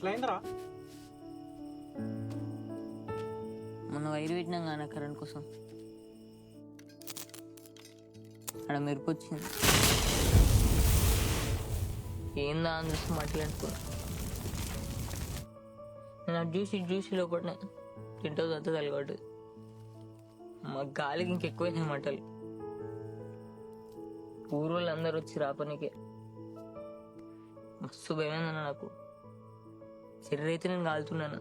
ఇట్లా అయిందిరా? మొన్న వైరు పెట్టినాం కానీ కరెంట్ కోసం అక్కడ మెరుపు వచ్చింది. ఏందా అని చూసి మాట్లాడుకున్నా. నేను అది చూసి లోపల తింటూ అంతా తలగొట్టు. మా గాలికి ఇంకెక్కువైనాయి మంటలు. ఊరు అందరు వచ్చి రాపనికే మస్తు భయమైందన్న నాకు. శరీరం అయితే నేను కాలుతున్నాను.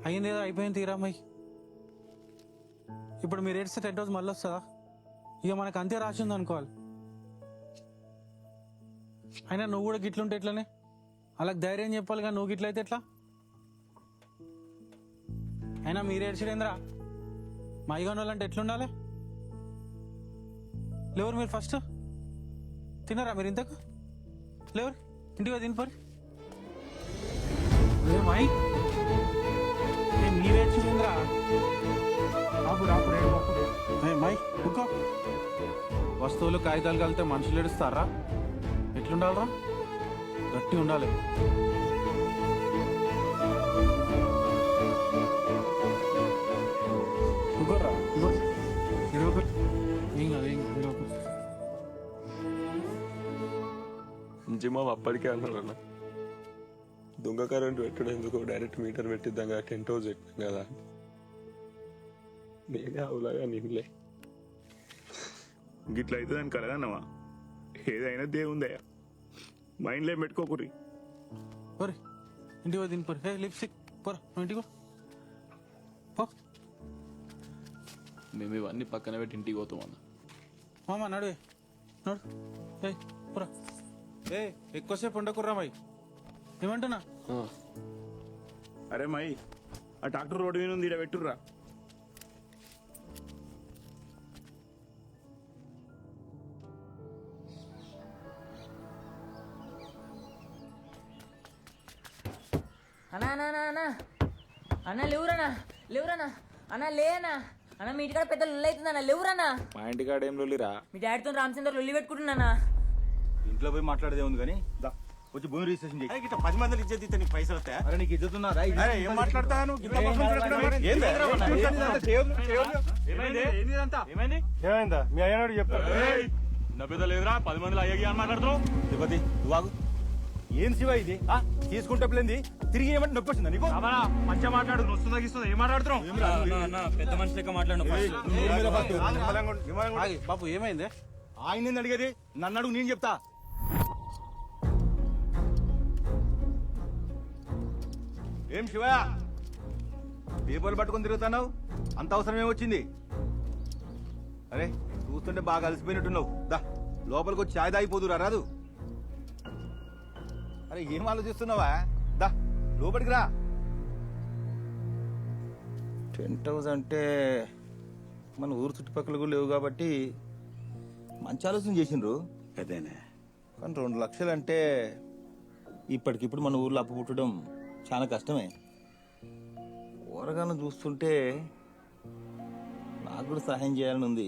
అయ్యింది ఏదో అయిపోయింది తీరామయ్యి. ఇప్పుడు మీరు ఏడిస్తే 10 రోజు మళ్ళీ వస్తుందా? ఇక మనకు అంతే రాసింది అనుకోవాలి. అయినా నువ్వు కూడా గిట్లుంటే ఎట్లనే? అలాగ ధైర్యం చెప్పాలి కానీ నువ్వు గిట్లయితే ఎట్లా? అయినా మీరు ఏడ్చడేంద్రా? మా అయ్యగాని వాళ్ళంటే ఎట్లుండాలి? లేవరు మీరు ఫస్ట్ తిన్నారా మీరు ఇంతకు? లేవరు ఇంటికి తినిపోరు. ఏమాయి మీరేడ్చిందిరా? రాపు రాపు రేడు బాపు మై కుక్కో. వస్తువులు కాగితాలు కలితే మనుషులు ఏడుస్తారా? ఎట్లుండాలరా? గట్టి ఉండాలి. కుక్కర్రా ఏం కాదు ఏం జిమ్మా అప్పటికే అన్నారు అన్న, దొంగ కరెంట్ పెట్టడం ఎందుకు, డైరెక్ట్ మీటర్ పెట్టిద్దాం కదా, 10 రోజు పెట్టినాం కదా. నేనే అవులాగా నిన్లే గిట్ల అవుతుంది అని కలగన్నవా? ఏదైనా దేవుందయ్యా, మైండ్లో పెట్టుకోకురి. పోరి ఇంటికి పోయి తిని పోరి. హే లిప్స్టిక్ పోరా ఇంటికి పో. మేము ఇవన్నీ పక్కన పెట్టి ఇంటికి పోతాం అన్న. మామ నడువే నడు. ఏ పోరా. ఏ ఎక్కువసేపు ఉండకుర్రా మై. ఏమంటున్నా? అరే మై, ఆ ట్రాక్టర్ రోడ్డు మీద ఉంది, ఈడ పెట్టుర్రా. అన్నా అన్నా అన్నా అన్నా అన్న లేవురన్నా లేవురన్నా అన్న లేనా అన్న. మీ ఇంటికాడ పెద్ద లొల్లి అవుతుంది అన్న. లేవురన్నా. మా ఇంటికాడ ఏం లొల్లిరా? మీ డాడీతో రామచంద్ర లొల్లి పెట్టుకుంటున్నా. ఇంట్లో పోయి మాట్లాడదే ఉంది కానీ వచ్చి భూమి రిజిస్ట్రేషన్ చేయి. 10 మందిని ఇచ్చేది నీకు పైసలు వస్తాయా? అరే నీకు ఇజ్జత్ ఉన్నదా? ఏం మాట్లాడతాను? ఏమైందా? మీ అయ్యనాడు చెప్తాడు. నా పెద్ద లేదురా, 10 మందిలో అయ్యకి అని మాట్లాడుతున్నావు. తిరుపతి నువ్వు ఏం శివ ఇది? తీసుకుంటే పిల్లింది తిరిగి ఏమంటే నొప్పి వచ్చిందా నీకు? మంచిగా మాట్లాడు. నువ్వు వస్తుందా గిస్తుందా ఏం మాట్లాడుతున్నావు? పెద్ద మనిషి లెక్క మాట్లాడు. బాబు ఏమైంది? ఆయన అడిగేది నన్ను అడుగు, నేను చెప్తా. ఏం శివయ్య పేపర్లు పట్టుకొని తిరుగుతున్నావు? అంత అవసరం ఏమొచ్చింది? అరే చూస్తుంటే బాగా అలసిపోయినట్టున్నావు. దా లోపలికి వచ్చి ఛాయ్ తాగిపోదురా రాదు? అరే ఏం ఆలోచిస్తున్నావా? దా లోపలికి రా. టెంట్ హౌస్ అంటే మన ఊరు చుట్టుపక్కల కూడా లేవు కాబట్టి మంచి ఆలోచన చేసిండ్రు. అదేనే కానీ 2 లక్షలు అంటే ఇప్పటికిప్పుడు మన ఊర్లో అప్పు పుట్టడం చాలా కష్టమే. ఊరగాను చూస్తుంటే నాకు కూడా సహాయం చేయాలని ఉంది.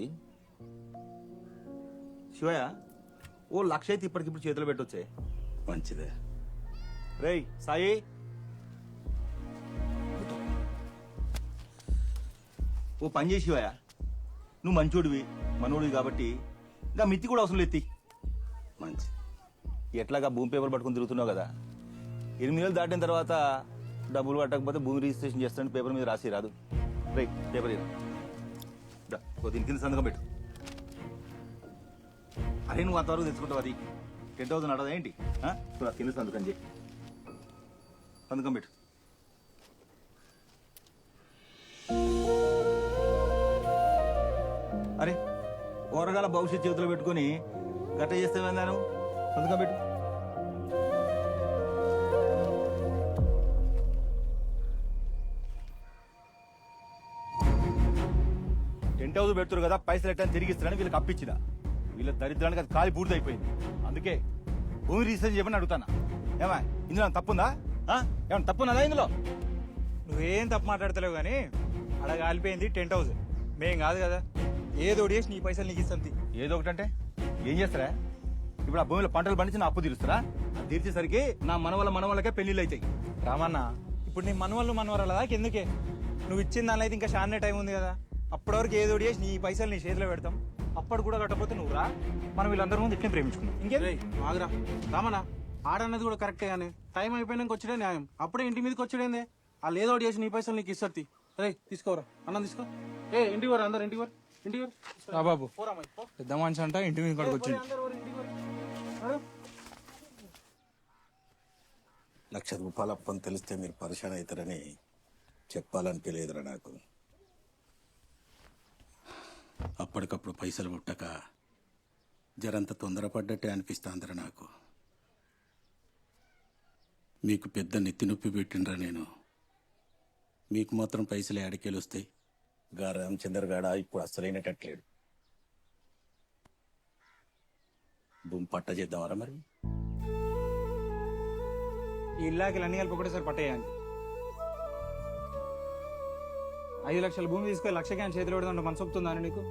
శివయ్య 1 లక్ష అయితే ఇప్పటికిప్పుడు చేతిలో పెట్టొచ్చే. మంచిదే. రేయ్ సాయి, ఓ పని చేసి శివయ్య, నువ్వు మంచోడివి మనోడివి కాబట్టి ఇంకా మిత్తి కూడా అవసరం లేదు. మంచి ఎట్లాగా భూమి పేపర్ పట్టుకుని తిరుగుతున్నావు కదా, 8 నెలలు దాటిన తర్వాత డబ్బులు పట్టకపోతే భూమి రిజిస్ట్రేషన్ చేస్తాను పేపర్ మీద రాసి రాదు. రైట్ పేపర్ దీని కింద సంతకం పెట్టు. అరే నువ్వు అంతవరకు తెచ్చుకుంటావు. అది 10,000 నడదా ఏంటి? కింద సంతకం చేయి. సంతకం పెట్టు. అరే కూరగాయల భవిష్యత్ చేతిలో పెట్టుకుని గట్ట చేస్తావేందాను? సంతకం పెట్టు. టెంట్ హౌస్ పెడుతురు కదా, పైసలు ఎట్టని తిరిగి ఇస్తారని వీళ్ళకి అప్పించిదా. వీళ్ళ దరిద్రానికి అది కాలి పూర్తయిపోయింది. అందుకే భూమి రిజిస్ట్రేషన్ చెప్పని అడుగుతానా. ఏమా ఇందులో తప్పుందా? ఏమన్నా తప్పున్నదా ఇందులో? నువ్వేం తప్పు మాట్లాడతలేవు కానీ అక్కడ కాలిపోయింది టెంట్ హౌస్, మేం కాదు కదా. ఏదో ఒకటి చేసి నీ పైసలు నీకు ఇస్తాం. ఏదో ఒకటంటే ఏం చేస్తారా? ఇప్పుడు ఆ భూమిలో పంటలు పండించి నా అప్పు తీరుస్తారా? అది తీర్చేసరికి నా మనవళ్ళకే పెళ్లిళ్ళు అవుతాయి. రామన్న, ఇప్పుడు నీ మనవళ్ళు మనవరాల దాకా ఎందుకే? నువ్వు ఇచ్చిన దానిలో అయితే ఇంకా చాలానే టైం ఉంది కదా. అప్పటి వరకు ఏదో ఒకటి చేసి నీ పైసలు నీ చేతిలో పెడతాం. అప్పుడు కూడా కట్టకపోతే నువ్వు రా, మనం వీళ్ళందరి ముందు ఇట్లే ప్రేమించుకున్నాం. ఇంకేం? రేయ్ ఆగరా రామనా, ఆడన్నది కూడా కరెక్టే కానీ టైం అయిపోయినాక వచ్చాడే న్యాయం. అప్పుడే ఇంటి మీదకి వచ్చాడేందే? వాళ్ళు ఏదో ఒకటి చేసి నీ పైసలు నీకు ఇస్తారు. రే తీసుకోరా అన్నం తీసుకో. ఇంటికి వరా, అందరు ఇంటికి వర, ఇంటికి వర. రా బాబు, పోరా అమ్మాయి, పో. పెద్ద మనిషి అంట ఇంటి మీద కాడికి వచ్చింది. అందరు వర, ఇంటికి వర. నడు. ₹1,00,000 అప్పని తెలిస్తే మీరు పరిశాన్ అవుతారని చెప్పాలనిపించలేదురా నాకు. అప్పటికప్పుడు పైసలు పుట్టక జరంత తొందరపడ్డట్టే అనిపిస్తాందిరా నాకు. మీకు పెద్ద నెత్తి నొప్పి పెట్టినరా నేను. మీకు మాత్రం పైసలు ఏడకేలు వస్తాయి. గా రామచందర్ గాడ ఇప్పుడు అసలైనటట్లేడు. భూమి పట్ట చేద్దామరా మరి? ఈ ఇల్లాకి అన్ని కలిపి ఒకటేసారి పట్టేయాలి. 5 లక్షల భూమి తీసుకొని 1,00,000కి ఆయన చేతిలో పెడదాం మనసు ఒప్పుతుందని నీకు?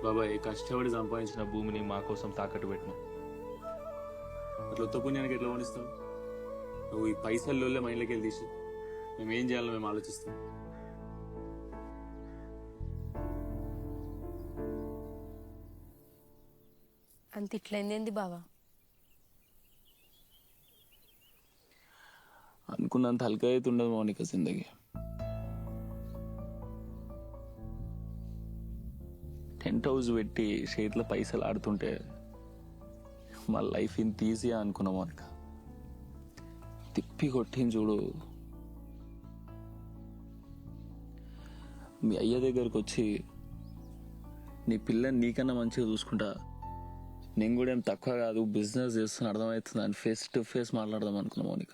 బాబాయ్ కష్టపడి సంపాదించిన భూమిని మా కోసం తాకట్టు పెట్టిన అట్లా ఉత్త పుణ్యానికి ఎట్లా వండిస్తాం? నువ్వు ఈ పైసల్లో మైండ్లోకి వెళ్ళి తీసి మేము ఏం చేయాలో మేము ఆలోచిస్తాం. అంత ఇట్లయిందేంది బావా? అనుకున్నంత హల్కా అయితే ఉండదు మౌనిక జిందగీ. టెంట్ హౌస్ పెట్టి చేతిలో పైసలు ఆడుతుంటే మా లైఫ్ ఇంత ఈజీగా అనుకున్నాం మౌనిక. తిప్పి కొట్టింది చూడు. మీ అయ్య దగ్గరకు వచ్చి నీ పిల్లని నీకన్నా మంచిగా చూసుకుంటా, నేను కూడా ఏం తక్కువ కాదు, బిజినెస్ చేస్తున్నా అర్థమవుతుంది అని ఫేస్ టు ఫేస్ మాట్లాడదాం అనుకున్నాం మౌనిక.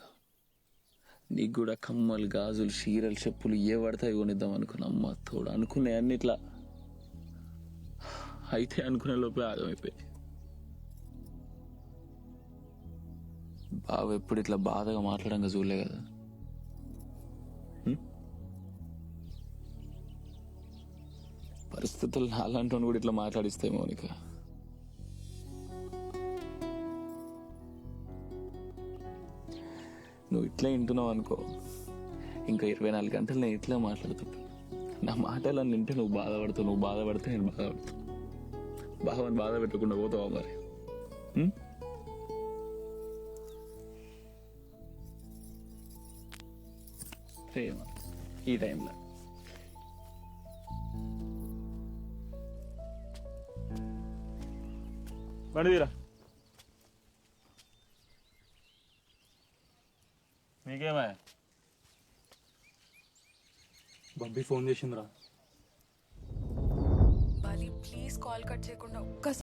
నీకు కూడా కమ్మలు, గాజులు, చీరలు, చెప్పులు ఏ పడతాయి కొనిద్దాం అనుకున్నా. అమ్మ తోడు అనుకునే అన్ని ఇట్లా అయితే అనుకునే లోపే ఆగమైపోయింది. బావ ఎప్పుడు ఇట్లా బాధగా మాట్లాడంగా చూడలే కదా. పరిస్థితులు అలాంటి కూడా ఇట్లా మాట్లాడిస్తాయి మౌనిక. నువ్వు ఇట్లా వింటున్నావు అనుకో, ఇంకా 24 గంటలు నేను ఇట్లా మాట్లాడుతుంటా. నా మాటలు వింటే నువ్వు బాధపడుతావు, నువ్వు బాధపడితే నేను బాధపడతాను. బావని బాధ పెట్టకుండా పోతావా మరి? ప్రేమ ఈ టైంలో బండిదీరా. మీకేమా? బంబి ఫోన్ చేసిందిరా. బాలి ప్లీజ్ కాల్ కట్ చేయకుండా ఒక్క